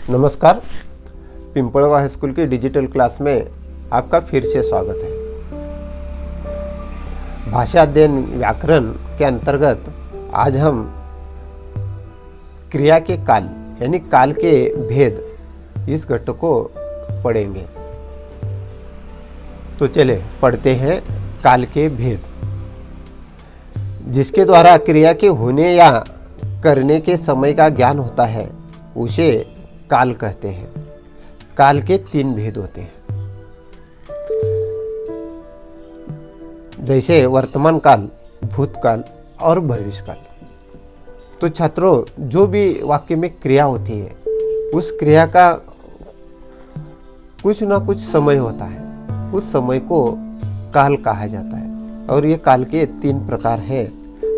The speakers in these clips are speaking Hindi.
नमस्कार। पिंपळगाव हाई स्कूल की डिजिटल क्लास में आपका फिर से स्वागत है। भाषा अध्ययन व्याकरण के अंतर्गत आज हम क्रिया के काल यानी काल के भेद इस घटक को पढ़ेंगे। तो चले पढ़ते हैं काल के भेद। जिसके द्वारा क्रिया के होने या करने के समय का ज्ञान होता है उसे काल कहते हैं। काल के 3 भेद होते हैं, जैसे वर्तमान काल, भूतकाल और भविष्यकाल। तो छात्रों, जो भी वाक्य में क्रिया होती है उस क्रिया का कुछ ना कुछ समय होता है, उस समय को काल कहा जाता है। और ये काल के 3 प्रकार है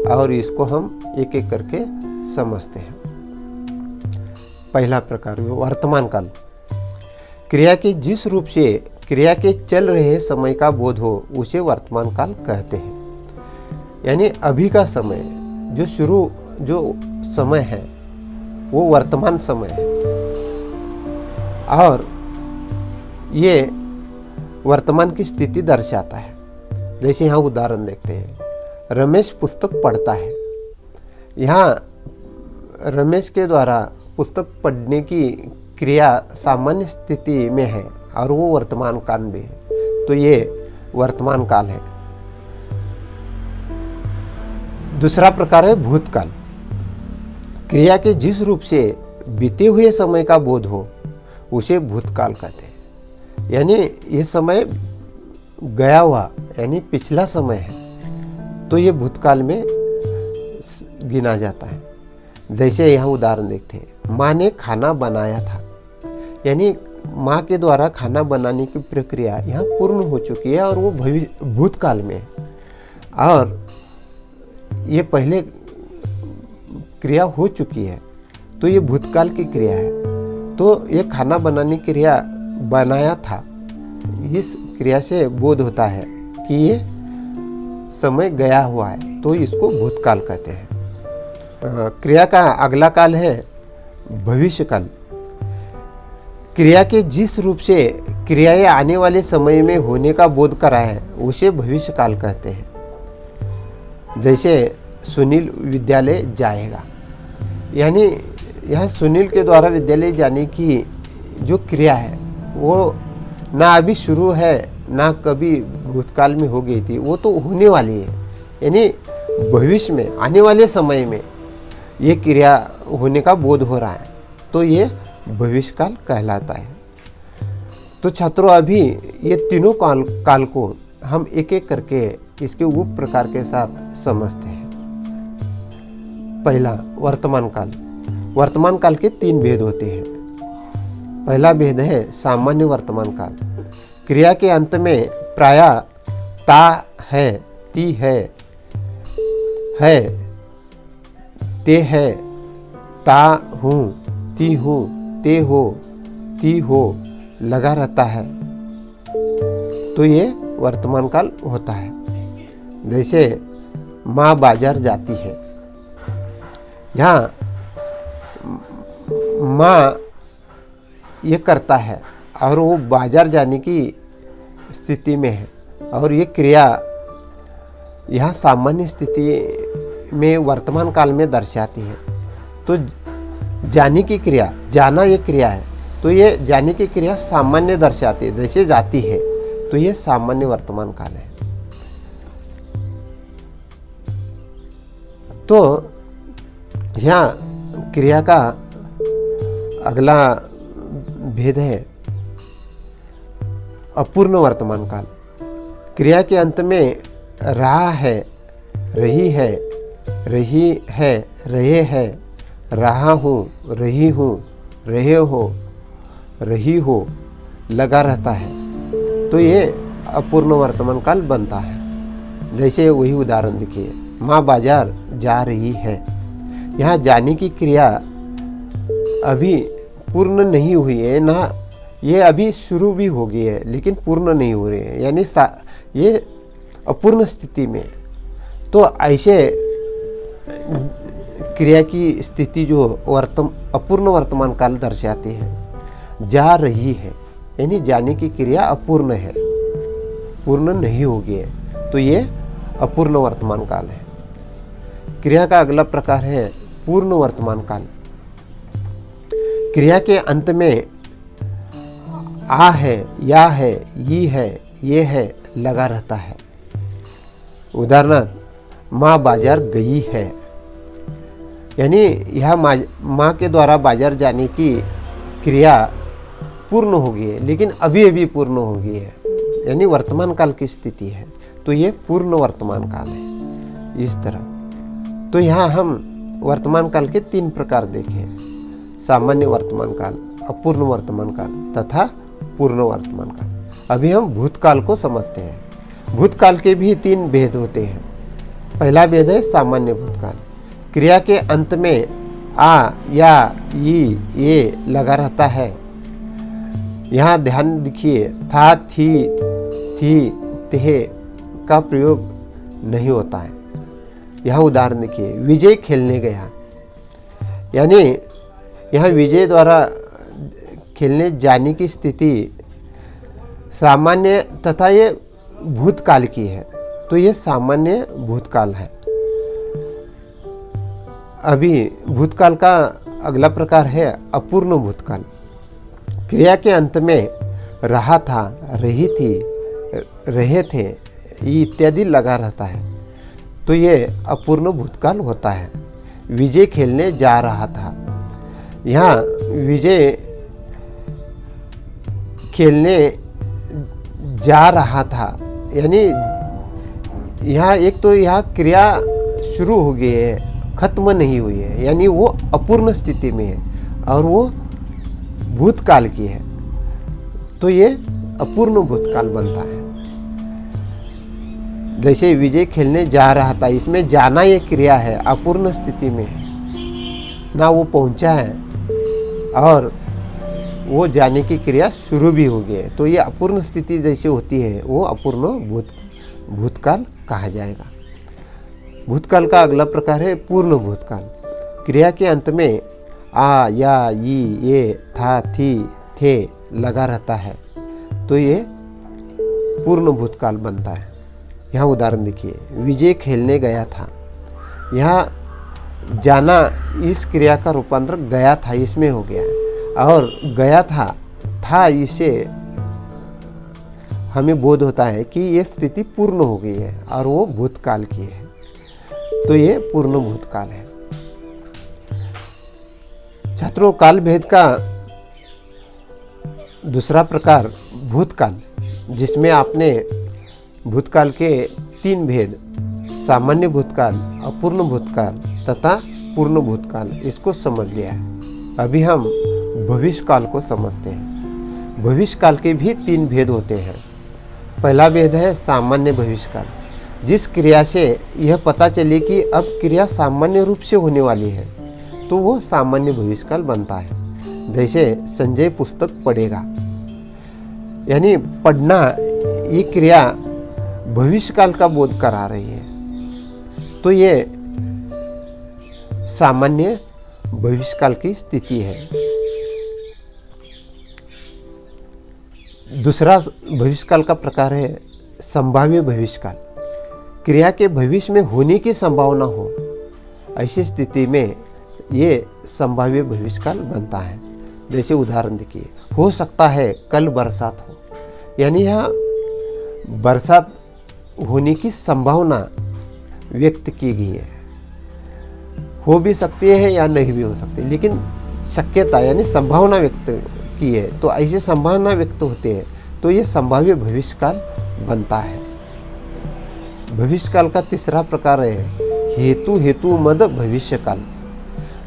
और इसको हम एक एक करके समझते हैं। पहला प्रकार वर्तमान काल। क्रिया के जिस रूप से क्रिया के चल रहे समय का बोध हो उसे वर्तमान काल कहते हैं। यानी अभी का समय जो समय है वो वर्तमान समय है। और ये वर्तमान की स्थिति दर्शाता है। जैसे यहाँ उदाहरण देखते हैं, रमेश पुस्तक पढ़ता है। यहाँ रमेश के द्वारा पुस्तक पढ़ने की क्रिया सामान्य स्थिति में है और वो वर्तमान काल में है, तो ये वर्तमान काल है। दूसरा प्रकार है भूतकाल। क्रिया के जिस रूप से बीते हुए समय का बोध हो उसे भूतकाल कहते हैं। यानी ये समय गया हुआ यानी पिछला समय है, तो ये भूतकाल में गिना जाता है। जैसे यहाँ उदाहरण देखते हैं, माँ ने खाना बनाया था। यानी माँ के द्वारा खाना बनाने की प्रक्रिया यहाँ पूर्ण हो चुकी है और वो भूतकाल में है और ये पहले क्रिया हो चुकी है, तो ये भूतकाल की क्रिया है। तो ये खाना बनाने की क्रिया बनाया था, इस क्रिया से बोध होता है कि ये समय गया हुआ है, तो इसको भूतकाल कहते हैं। क्रिया का अगला काल है भविष्यकाल। क्रिया के जिस रूप से क्रियाएं आने वाले समय में होने का बोध करा है उसे भविष्यकाल कहते हैं। जैसे सुनील विद्यालय जाएगा। यानी यह सुनील के द्वारा विद्यालय जाने की जो क्रिया है वो ना अभी शुरू है ना कभी भूतकाल में हो गई थी, वो तो होने वाली है। यानी भविष्य में आने वाले समय में ये क्रिया होने का बोध हो रहा है, तो ये भविष्यकाल कहलाता है। तो छात्रों, अभी ये तीनों काल को हम एक एक करके इसके उप प्रकार के साथ समझते हैं। पहला वर्तमान काल। वर्तमान काल के 3 भेद होते हैं। पहला भेद है सामान्य वर्तमान काल। क्रिया के अंत में प्रायः ता है, ती है, ते है, ता हूँ, ती हूँ, ते हो, ती हो लगा रहता है, तो ये वर्तमान काल होता है। जैसे माँ बाजार जाती है। यहाँ माँ ये करता है और वो बाजार जाने की स्थिति में है और ये क्रिया यहाँ सामान्य स्थिति में वर्तमान काल में दर्शाती है। तो जाने की क्रिया, जाना ये क्रिया है, तो ये जाने की क्रिया सामान्य दर्शाती है। जैसे जाती है, तो ये सामान्य वर्तमान काल है। तो यहाँ क्रिया का अगला भेद है अपूर्ण वर्तमान काल। क्रिया के अंत में रहा है, रही है, रही है, रहे हैं, रहा हूँ, रही हूँ, रहे हो, रही हो लगा रहता है, तो ये अपूर्ण वर्तमान काल बनता है। जैसे वही उदाहरण देखिए, माँ बाजार जा रही है। यहाँ जाने की क्रिया अभी पूर्ण नहीं हुई है ना, ये अभी शुरू भी हो गई है लेकिन पूर्ण नहीं हो रही है, यानी ये अपूर्ण स्थिति में। तो ऐसे क्रिया की स्थिति जो अपूर्ण वर्तमान काल दर्शाती है। जा रही है, यानी जाने की क्रिया अपूर्ण है, पूर्ण नहीं होगी है, तो ये अपूर्ण वर्तमान काल है। क्रिया का अगला प्रकार है पूर्ण वर्तमान काल। क्रिया के अंत में आ है, या है, ये है, ये है लगा रहता है। उदाहरणार्थ माँ बाजार गई है, यानी यह माँ के द्वारा बाजार जाने की क्रिया पूर्ण हो गई है, लेकिन अभी अभी पूर्ण हो गई है, यानी वर्तमान काल की स्थिति है, तो ये पूर्ण वर्तमान काल है। इस तरह तो यहाँ हम वर्तमान काल के 3 प्रकार देखे: सामान्य वर्तमान काल, अपूर्ण वर्तमान काल तथा पूर्ण वर्तमान काल। अभी हम भूतकाल को समझते हैं। भूतकाल के भी 3 भेद होते हैं। पहला भेद है सामान्य भूतकाल। क्रिया के अंत में आ, या, ये लगा रहता है। यहाँ ध्यान दीजिए, था, थी, थे का प्रयोग नहीं होता है। यहाँ उदाहरण देखिए, विजय खेलने गया, यानी यहाँ विजय द्वारा खेलने जाने की स्थिति सामान्य तथा ये भूतकाल की है, तो ये सामान्य भूतकाल है। अभी भूतकाल का अगला प्रकार है अपूर्ण भूतकाल। क्रिया के अंत में रहा था, रही थी, रहे थे इत्यादि लगा रहता है, तो ये अपूर्ण भूतकाल होता है। विजय खेलने जा रहा था, यहाँ विजय खेलने जा रहा था, यानी यहाँ एक तो यहाँ क्रिया शुरू हो गई है, खत्म नहीं हुई है, यानी वो अपूर्ण स्थिति में है और वो भूतकाल की है, तो ये अपूर्ण भूतकाल बनता है। जैसे विजय खेलने जा रहा था, इसमें जाना ये क्रिया है, अपूर्ण स्थिति में है, ना वो पहुंचा है और वो जाने की क्रिया शुरू भी हो गई है, तो ये अपूर्ण स्थिति जैसे होती है वो अपूर्ण भूतकाल कहा जाएगा। भूतकाल का अगला प्रकार है पूर्ण भूतकाल। क्रिया के अंत में आ, या, ये, था, थी, थे लगा रहता है, तो ये पूर्ण भूतकाल बनता है। यहाँ उदाहरण देखिए, विजय खेलने गया था, यहाँ जाना इस क्रिया का रूपांतर गया था इसमें हो गया है, और गया था इसे हमें बोध होता है कि ये स्थिति पूर्ण हो गई है और वो भूतकाल की है, तो ये पूर्ण भूतकाल है। छात्रों, काल भेद का दूसरा प्रकार भूतकाल, जिसमें आपने भूतकाल के 3 भेद, सामान्य भूतकाल, अपूर्ण भूतकाल तथा पूर्ण भूतकाल, इसको समझ लिया है। अभी हम भविष्य काल को समझते हैं। भविष्य काल के भी 3 भेद होते हैं। पहला भेद है सामान्य भविष्य काल, जिस क्रिया से यह पता चले कि अब क्रिया सामान्य रूप से होने वाली है, तो वो सामान्य भविष्य काल बनता है। जैसे संजय पुस्तक पढ़ेगा, यानी पढ़ना ये क्रिया भविष्य काल का बोध करा रही है, तो ये सामान्य भविष्य काल की स्थिति है। दूसरा भविष्य काल का प्रकार है संभाव्य भविष्य काल। क्रिया के भविष्य में होने की संभावना हो, ऐसी स्थिति में ये संभाव्य भविष्य काल बनता है। जैसे उदाहरण देखिए, हो सकता है कल बरसात हो, यानी यहाँ बरसात होने की संभावना व्यक्त की गई है। हो भी सकती है या नहीं भी हो सकती, लेकिन शक्यता यानी संभावना व्यक्त की है, तो ऐसे संभावना व्यक्त होते हैं, तो ये संभाव्य भविष्य काल बनता है। भविष्य काल का तीसरा प्रकार है हेतु मद भविष्य काल।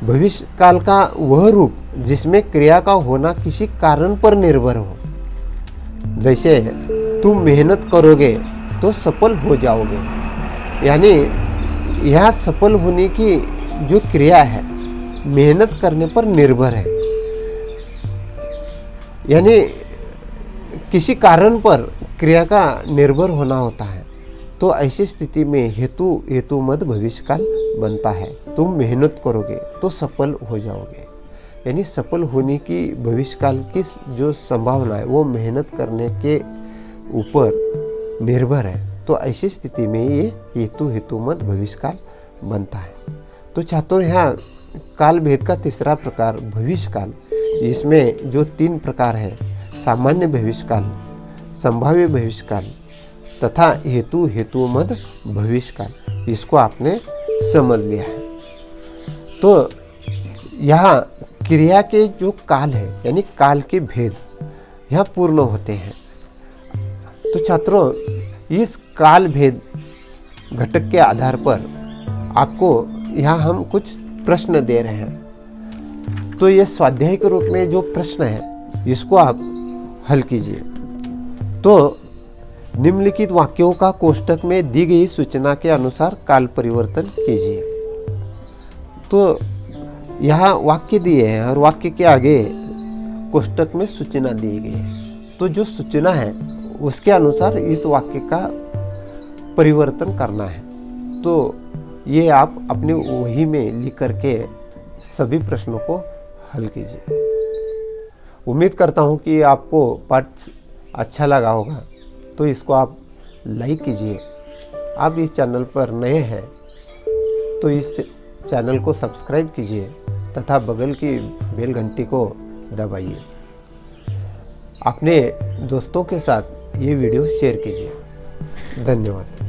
भविष्य काल का वह रूप जिसमें क्रिया का होना किसी कारण पर निर्भर हो। जैसे तुम मेहनत करोगे तो सफल हो जाओगे, यानी यह सफल होने की जो क्रिया है मेहनत करने पर निर्भर है, यानी किसी कारण पर क्रिया का निर्भर होना होता है। तो ऐसी स्थिति में हेतु मद भविष्य काल बनता है। तुम मेहनत करोगे तो सफल हो जाओगे। यानी सफल होने की भविष्यकाल की जो संभावना है वो मेहनत करने के ऊपर निर्भर है। तो ऐसी स्थिति में ये हेतुमत भविष्यकाल बनता है। तो छात्रों, यहाँ काल भेद का तीसरा प्रकार भविष्यकाल, इसमें जो 3 प्रकार है, सामान्य भविष्यकाल, संभाव्य भविष्यकाल तथा हेतुमत भविष्यकाल, इसको आपने समझ लिया है। तो यहाँ क्रिया के जो काल है यानी काल के भेद यहाँ पूर्ण होते हैं। तो छात्रों, इस काल भेद घटक के आधार पर आपको यहाँ हम कुछ प्रश्न दे रहे हैं। तो ये स्वाध्याय के रूप में जो प्रश्न है इसको आप हल कीजिए। तो निम्नलिखित वाक्यों का कोष्टक में दी गई सूचना के अनुसार काल परिवर्तन कीजिए। तो यहाँ वाक्य दिए हैं और वाक्य के आगे कोष्टक में सूचना दी गई है। तो जो सूचना है उसके अनुसार इस वाक्य का परिवर्तन करना है। तो ये आप अपने वही में लिख करके सभी प्रश्नों को हल कीजिए। उम्मीद करता हूँ कि आपको पाठ अच्छा लगा होगा। तो इसको आप लाइक कीजिए। आप इस चैनल पर नए हैं तो इस चैनल को सब्सक्राइब कीजिए तथा बगल की बेल घंटी को दबाइए। अपने दोस्तों के साथ ये वीडियो शेयर कीजिए। धन्यवाद।